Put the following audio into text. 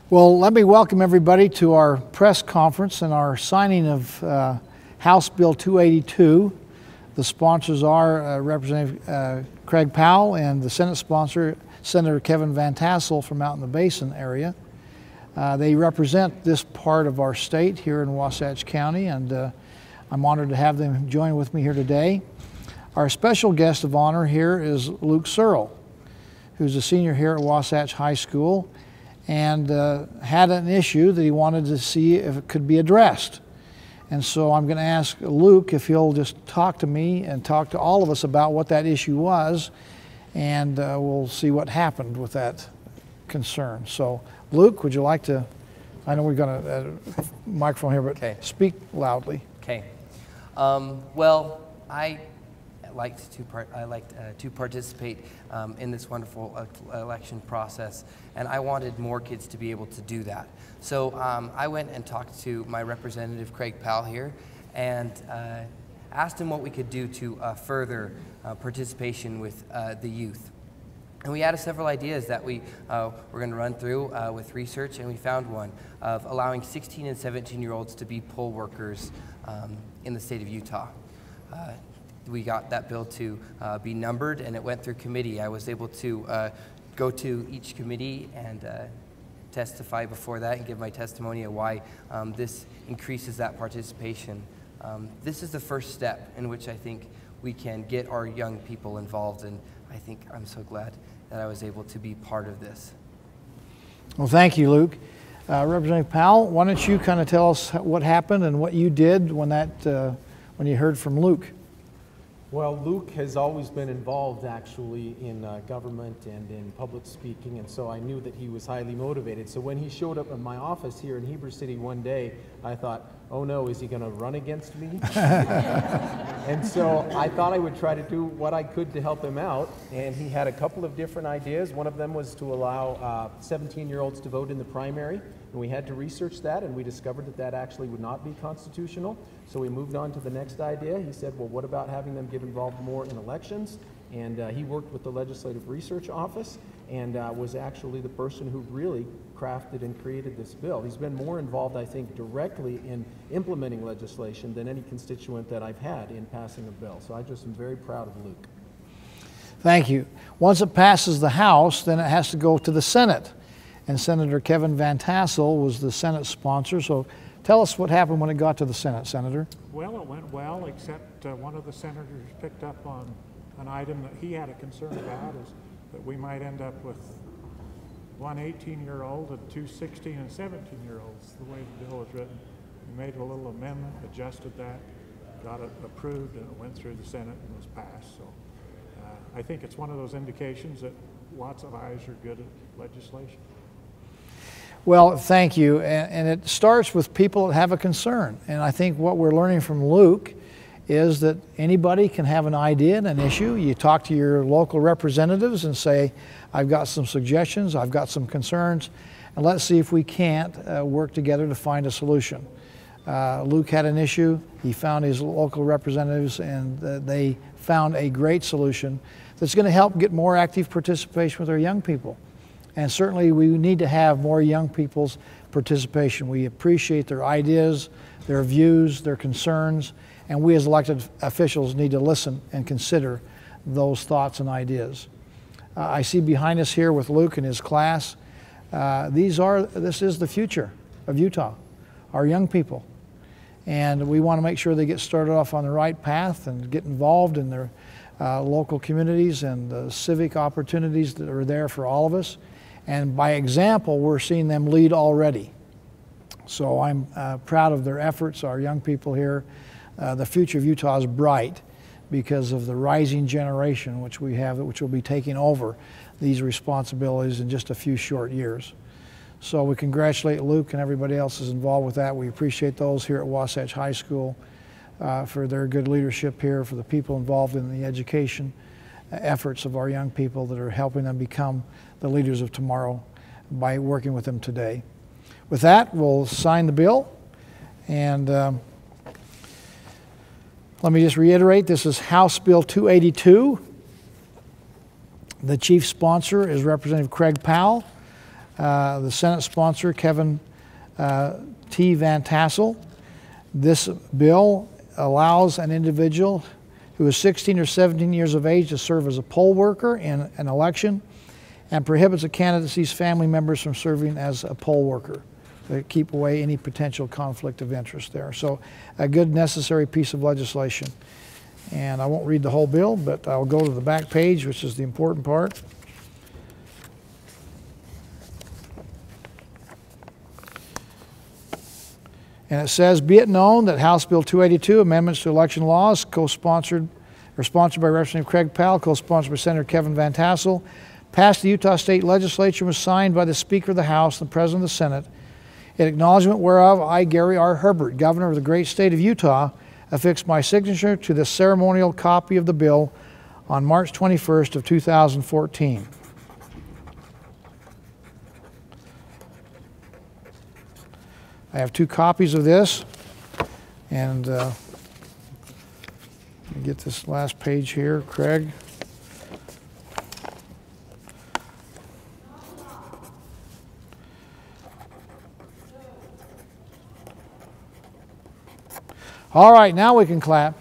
Well, let me welcome everybody to our press conference and our signing of House Bill 282. The sponsors are Representative Craig Powell and the Senate sponsor, Senator Kevin Van Tassel from out in the Basin area. They represent this part of our state here in Wasatch County, and I'm honored to have them join with me here today. Our special guest of honor here is Luke Searle, who's a senior here at Wasatch High School, and had an issue that he wanted to see if it could be addressed. And so I'm going to ask Luke if he'll just talk to me and talk to all of us about what that issue was, and we'll see what happened with that concern. So Luke, would you like to, I know we've got a microphone here, but okay. Speak loudly. Okay. Well, I liked to participate in this wonderful election process, and I wanted more kids to be able to do that. So I went and talked to my representative, Craig Powell here, and asked him what we could do to further participation with the youth. And we had several ideas that we were going to run through with research, and we found one of allowing 16 and 17-year-olds to be poll workers in the state of Utah. We got that bill to be numbered, and it went through committee. I was able to go to each committee and testify before that and give my testimony of why this increases that participation. This is the first step in which I think we can get our young people involved, and I think I'm so glad that I was able to be part of this. Well, thank you, Luke. Representative Powell, why don't you kind of tell us what happened and what you did when when you heard from Luke? Well, Luke has always been involved actually in government and in public speaking, and so I knew that he was highly motivated. So when he showed up in my office here in Heber City one day, I thought, oh no, is he going to run against me? And so I thought I would try to do what I could to help him out, and he had a couple of different ideas. One of them was to allow 17-year-olds to vote in the primary, and we had to research that, and we discovered that that actually would not be constitutional. So we moved on to the next idea. He said, well, what about having them get involved more in elections? And he worked with the Legislative Research Office and was actually the person who really crafted and created this bill. He's been more involved, I think, directly in implementing legislation than any constituent that I've had in passing a bill. So I just am very proud of Luke. Thank you. Once it passes the House, then it has to go to the Senate. And Senator Kevin Van Tassel was the Senate sponsor. So tell us what happened when it got to the Senate, Senator. Well, it went well, except one of the senators picked up on an item that he had a concern about, is that we might end up with one 18-year-old and two 16 and 17-year-olds, the way the bill was written. We made a little amendment, adjusted that, got it approved, and it went through the Senate and was passed. So I think it's one of those indications that lots of eyes are good at legislation. Well, thank you. And it starts with people that have a concern. And I think what we're learning from Luke is that anybody can have an idea and an issue. You talk to your local representatives and say, I've got some suggestions, I've got some concerns, and let's see if we can't work together to find a solution. Luke had an issue. He found his local representatives, and they found a great solution that's going to help get more active participation with our young people. And certainly we need to have more young people's participation. We appreciate their ideas, their views, their concerns, and we as elected officials need to listen and consider those thoughts and ideas. I see behind us here with Luke and his class, this is the future of Utah, our young people. And we want to make sure they get started off on the right path and get involved in their local communities and the civic opportunities that are there for all of us. And by example, we're seeing them lead already. So I'm proud of their efforts, our young people here. The future of Utah is bright because of the rising generation which we have, which will be taking over these responsibilities in just a few short years. So we congratulate Luke and everybody else is involved with that. We appreciate those here at Wasatch High School for their good leadership here, for the people involved in the education efforts of our young people that are helping them become the leaders of tomorrow by working with them today. With that, we'll sign the bill. And let me just reiterate, this is House Bill 282. The chief sponsor is Representative Craig Powell. the Senate sponsor, Kevin T. Van Tassel. This bill allows an individual who is 16 or 17 years of age to serve as a poll worker in an election, and prohibits a candidate's family members from serving as a poll worker to keep away any potential conflict of interest there. So a good necessary piece of legislation. And I won't read the whole bill, but I'll go to the back page, which is the important part. And it says, be it known that House Bill 282, Amendments to Election Laws, sponsored by Representative Craig Powell, co-sponsored by Senator Kevin Van Tassel, passed the Utah State Legislature and was signed by the Speaker of the House and the President of the Senate. In acknowledgement whereof, I, Gary R. Herbert, Governor of the great state of Utah, affix my signature to the ceremonial copy of the bill on March 21st of 2014. I have 2 copies of this, and let me get this last page here, Craig. All right, now we can clap.